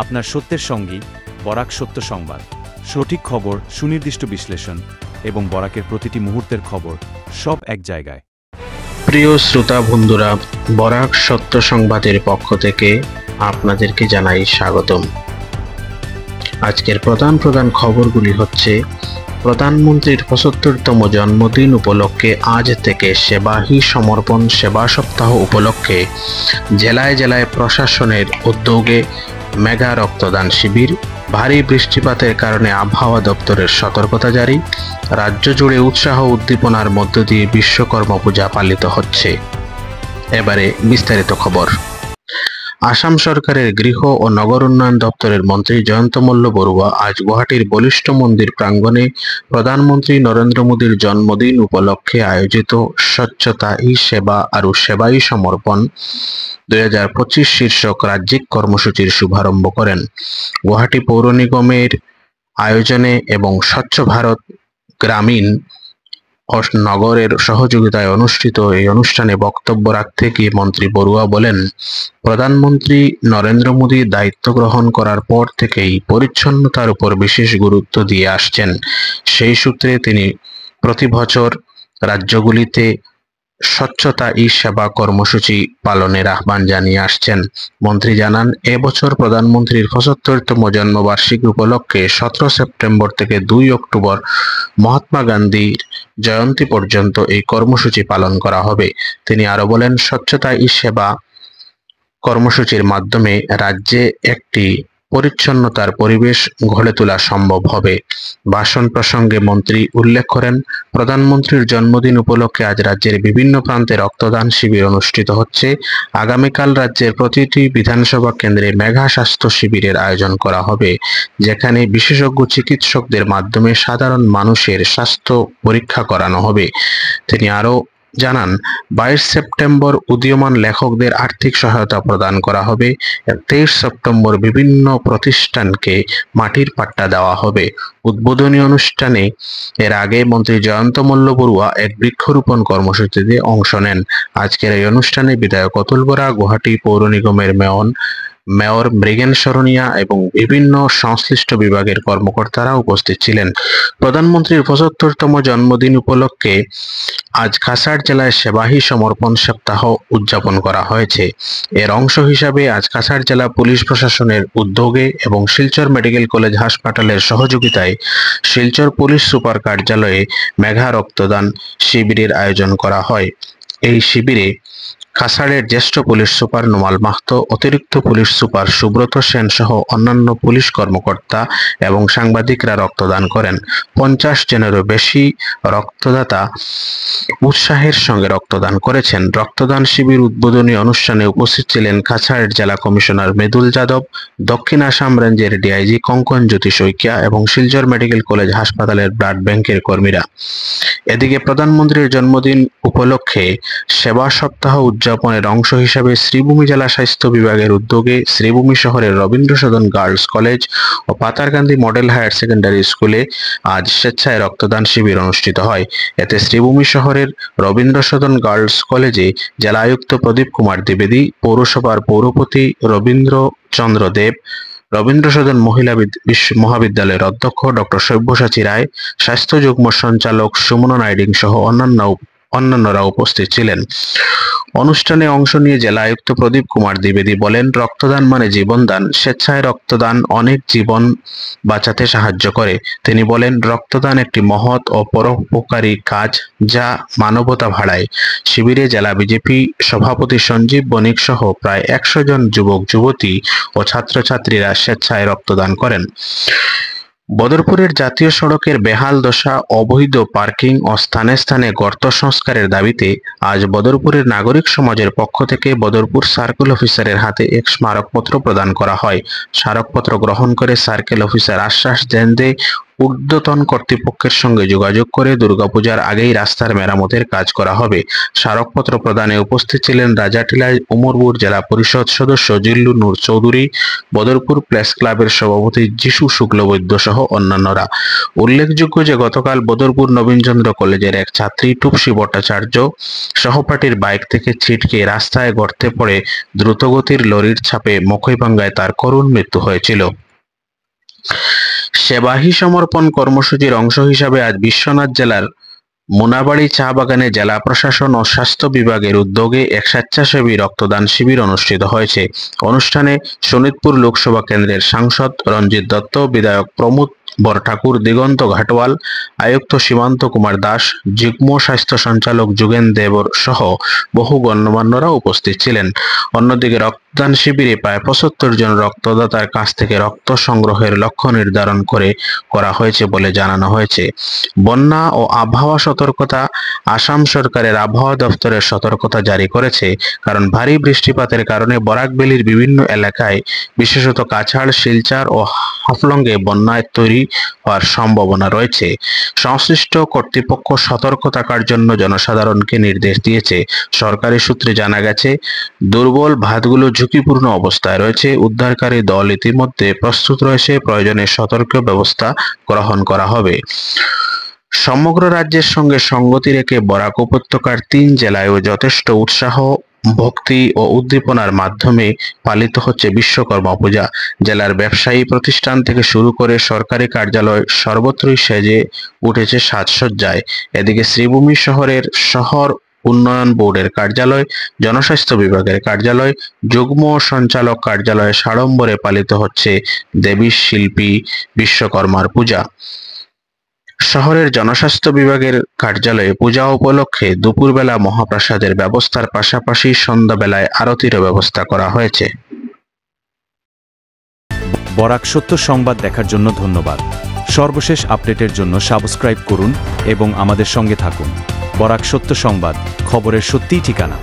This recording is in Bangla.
আপনার সত্যের সঙ্গী বরাক সত্য সংবাদ, সঠিক খবর, সুনির্দিষ্ট বিশ্লেষণ এবং বরাকের প্রতিটি মুহূর্তের খবর সব এক জায়গায়। প্রিয় শ্রোতা বন্ধুরা, বরাক সত্য সংবাদের পক্ষ থেকে আপনাদেরকে জানাই স্বাগতম। আজকের প্রধান খবরগুলি হচ্ছে: প্রধানমন্ত্রীর ৭৫তম জন্মদিন উপলক্ষে আজ থেকে সেবাহি সমর্পণ সেবা সপ্তাহ উপলক্ষে জেলায় জেলায় প্রশাসনের উদ্যোগে মেগা রক্তদান শিবির। ভারী বৃষ্টিপাতের কারণে আবহাওয়া দপ্তরের সতর্কতা জারি। রাজ্য জুড়ে উৎসাহ উদ্দীপনার মধ্য দিয়ে বিশ্বকর্মা পূজা পালিত হচ্ছে। এবারে বিস্তারিত খবর। আসাম সরকারের গৃহ ও নগর উন্নয়ন দপ্তরের মন্ত্রী জয়ন্ত মল্ল বড়ুয়া আজ গুয়াহাটির বলিষ্ঠ মন্দির প্রাঙ্গণে প্রধানমন্ত্রী নরেন্দ্র মোদীর জন্মদিন উপলক্ষে আয়োজিত স্বচ্ছতা ই সেবা আৰু সেবাই সমর্পণ ২০২৫ শীর্ষক রাজ্যিক কর্মসূচির শুভারম্ভ করেন। গুয়াহাটি পৌর নিগমের আয়োজনে এবং স্বচ্ছ ভারত গ্রামীণ ও নগরের সহযোগিতায় অনুষ্ঠিত এই অনুষ্ঠানে বক্তব্য রাখতে গিয়ে মন্ত্রী বড়ুয়া বলেন, প্রধানমন্ত্রী নরেন্দ্র মোদী দায়িত্ব গ্রহণ করার পর থেকেই পরিচ্ছন্নতার উপর বিশেষ গুরুত্ব দিয়ে আসছেন। সেই সূত্রে তিনি প্রতি বছর রাজ্যগুলিতে স্বচ্ছতা ই সেবা কর্মসূচি পালনের আহ্বান জানিয়ে আসছেন। মন্ত্রী জানান, এবছর প্রধানমন্ত্রীর ৭৫তম জন্মবার্ষিকী উপলক্ষে ১৭ সেপ্টেম্বর থেকে ২ অক্টোবর মহাত্মা গান্ধীর জয়ন্তী পর্যন্ত এই কর্মসূচি পালন করা হবে। তিনি আরো বলেন, স্বচ্ছতা ই সেবা কর্মসূচির মাধ্যমে রাজ্যে একটি পরিচ্ছন্নতার পরিবেশ গড়ে তোলা সম্ভব হবে। ভাষণ প্রসঙ্গে মন্ত্রী উল্লেখ করেন, প্রধানমন্ত্রীর জন্মদিন উপলক্ষে আজ রাজ্যের বিভিন্ন প্রান্তে রক্তদান শিবির অনুষ্ঠিত হচ্ছে। আগামীকাল রাজ্যের প্রতিটি বিধানসভা কেন্দ্রে মেগা স্বাস্থ্য শিবিরের আয়োজন করা হবে, যেখানে বিশেষজ্ঞ চিকিৎসকদের মাধ্যমে সাধারণ মানুষের স্বাস্থ্য পরীক্ষা করানো হবে। তিনি আরো জানান, ২২ সেপ্টেম্বর উদীয়মান লেখকদের আর্থিক সহায়তা প্রদান করা হবে। ২৩ সেপ্টেম্বর বিভিন্ন প্রতিষ্ঠানকে মাটির পাট্টা দেওয়া হবে। উদ্বোধনী অনুষ্ঠানে এর আগে মন্ত্রী জয়ন্ত মল্ল বড়ুয়া এক বৃক্ষরোপণ কর্মসূচিতে অংশ নেন। আজকের এই অনুষ্ঠানে বিধায়ক অতুল বরা, গুয়াহাটি পৌর নিগমের মেয়র মৃগেন শরণিয়া এবং বিভিন্ন সংশ্লিষ্ট বিভাগের কর্মকর্তারা উপস্থিত ছিলেন। প্রধানমন্ত্রীর ৭৫তম জন্মদিন উপলক্ষে আজ কাছাড় জেলায় সেবাহি সমর্পণ সপ্তাহ উদযাপন করা হয়েছে। এর অংশ হিসাবে আজ কাছাড় জেলা পুলিশ প্রশাসনের উদ্যোগে এবং শিলচর মেডিকেল কলেজ হাসপাতালের সহযোগিতায় শিলচর পুলিশ সুপার কার্যালয়ে মেগা রক্তদান শিবিরের আয়োজন করা হয়। এই শিবিরে কাছাড়ের জ্যেষ্ঠ পুলিশ সুপার নোমাল মাহাতো, অতিরিক্ত পুলিশ সুপার সুব্রত সেন সহ অন্যান্য পুলিশ কর্মকর্তা এবং সাংবাদিকরা রক্তদান করেন। ৫০ জনেরও বেশি রক্তদাতা উৎসাহের সঙ্গে রক্তদান করেছেন। রক্তদান শিবির উদ্বোধনী অনুষ্ঠানে উপস্থিত ছিলেন কাছাড় জেলা কমিশনার মৃদুল যাদব, দক্ষিণ আসাম রেঞ্জের ডিআইজি কঙ্কন জ্যোতি শইকিয়া এবং শিলচর মেডিকেল কলেজ হাসপাতালের ব্লাড ব্যাংকের কর্মীরা। এদিকে প্রধানমন্ত্রীর জন্মদিন উপলক্ষে সেবা সপ্তাহ উদযাপনের অংশ হিসাবে শ্রীভূমি জেলা স্বাস্থ্য বিভাগের উদ্যোগে শ্রীভূমি শহরের রবীন্দ্র সদন গার্লস কলেজ ও পাতারকান্দি মডেল হায়ার সেকেন্ডারি স্কুলে আজ স্বেচ্ছায় রক্তদান শিবির অনুষ্ঠিত হয়। এতে শ্রীভূমি শহরের রবীন্দ্র সদন গার্লস কলেজে জেলা আয়ুক্ত প্রদীপ কুমার দ্বিবেদী, পৌরসভার পৌরপতি রবীন্দ্র চন্দ্র দেব, রবীন্দ্র সদন মহিলা মহাবিদ্যালয়ের অধ্যক্ষ ডক্টর সব্যসাচী রায়, স্বাস্থ্য যুগ্ম সঞ্চালক সুমনা নাইডিং সহ অন্যান্যরা উপস্থিত ছিলেন। অনুষ্ঠানে অংশ নিয়ে জেলা আয়ুক্ত প্রদীপ কুমার দ্বিবেদী বলেন, রক্তদান মানে জীবনদান। স্বেচ্ছায় রক্তদান অনেক জীবন বাঁচাতে সাহায্য করে। তিনি বলেন, রক্তদান একটি মহৎ ও পরোপকারী কাজ যা মানবতা বাড়ায়। শিবিরে জেলা বিজেপি সভাপতি সঞ্জীব বণিক সহ প্রায় ১০০ জন যুবক যুবতী ও ছাত্রছাত্রীরা স্বেচ্ছায় রক্তদান করেন। বদরপুরের জাতীয় সড়কের বেহাল দশা, অবৈধ পার্কিং ও স্থানে স্থানে গর্ত সংস্কারের দাবিতে আজ বদরপুরের নাগরিক সমাজের পক্ষ থেকে বদরপুর সার্কেল অফিসারের হাতে এক স্মারকপত্র প্রদান করা হয়। স্মারকপত্র গ্রহণ করে সার্কেল অফিসার আশ্বাস দেন যে ঊর্ধ্বতন কর্তৃপক্ষের সঙ্গে যোগাযোগ করে দুর্গাপূজার আগেই রাস্তার মেরামতের কাজ করা হবে। স্মারকপত্র প্রদানে উপস্থিত ছিলেন রাজাটিলা উমরপুর জেলা পরিষদ সদস্য জিল্লুর নূর চৌধুরী, বদরপুর প্রেস ক্লাবের সভাপতি যিশু শুক্লবৈদ্য সহ অন্যান্যরা। উল্লেখযোগ্য যে গতকাল বদরপুর নবীনচন্দ্র কলেজের এক ছাত্রী টুপসী ভট্টাচার্য সহপাঠীর বাইক থেকে ছিটকে রাস্তায় গর্তে পড়ে দ্রুতগতির লরির চাপে মখইভাঙ্গায় তার করুণ মৃত্যু হয়েছিল। সেবাহি সমর্পণ কর্মসূচির অংশ হিসাবে আজ বিশ্বনাথ জেলার মুনাবাড়ি চা বাগানে জেলা প্রশাসন ও স্বাস্থ্য বিভাগের উদ্যোগে এক স্বেচ্ছাসেবী রক্তদান শিবির অনুষ্ঠিত হয়েছে। অনুষ্ঠানে শোনিতপুর লোকসভা কেন্দ্রের সাংসদ রঞ্জিত দত্ত, বিধায়ক প্রমোদ বরঠাকুর, দিগন্ত ঘাটওয়াল, আয়ুক্ত সীমান্ত কুমার দাস, যুগ্ম স্বাস্থ্য সঞ্চালক যোগেন দেবর সহ বহু গণ্যমান্যরা উপস্থিত ছিলেন। অন্যদিকে রক্তদান শিবিরে প্রায় ৭৫ জন রক্তদাতার কাছ থেকে রক্ত সংগ্রহের লক্ষ্য নির্ধারণ করা হয়েছে বলে জানানো হয়েছে। বন্যা ও আবহাওয়া সতর্কতা আসাম সরকারের আবহাওয়া দপ্তরের সতর্কতা জারি করেছে, কারণ ভারী বৃষ্টিপাতের কারণে বরাক ভ্যালির বিভিন্ন এলাকায় বিশেষত কাছাড়, শিলচর ও হাফলংয়ে বন্যায় তৈরি হওয়ার সম্ভাবনা রয়েছে। সংশ্লিষ্ট কর্তৃপক্ষ সতর্ক থাকার জন্য জনসাধারণকে নির্দেশ দিয়েছে। সরকারি সূত্রে জানা গেছে, দুর্বল বাঁধগুলো ঝুঁকিপূর্ণ অবস্থায় রয়েছে। উদ্ধারকারী দল ইতিমধ্যে প্রস্তুত রয়েছে, প্রয়োজনে সতর্ক ব্যবস্থা গ্রহণ করা হবে। সমগ্র রাজ্যের সঙ্গে সঙ্গতি রেখে বরাক উপত্যকার ৩ জেলায়ও যথেষ্ট উৎসাহ, ভক্তি ও উদ্দীপনার মাধ্যমে পালিত হচ্ছে বিশ্বকর্মা পূজা। জেলার ব্যবসায়ী প্রতিষ্ঠান থেকে শুরু করে সরকারি কার্যালয় সর্বত্রই সেজে উঠেছে সাজসজ্জায়। এদিকে শ্রীভূমি শহরের শহর উন্নয়ন বোর্ডের কার্যালয়, জনস্বাস্থ্য বিভাগের কার্যালয়, যুগ্ম সঞ্চালক কার্যালয়ে সাড়ম্বরে পালিত হচ্ছে দেবী শিল্পী বিশ্বকর্মার পূজা। শহরের জনস্বাস্থ্য বিভাগের কার্যালয়ে পূজা উপলক্ষে দুপুরবেলা মহাপ্রসাদের ব্যবস্থার পাশাপাশি সন্ধ্যাবেলায় আরতিরও ব্যবস্থা করা হয়েছে। বরাক সত্য সংবাদ দেখার জন্য ধন্যবাদ। সর্বশেষ আপডেটের জন্য সাবস্ক্রাইব করুন এবং আমাদের সঙ্গে থাকুন। বরাক সত্য সংবাদ, খবরের সত্যিই ঠিকানা।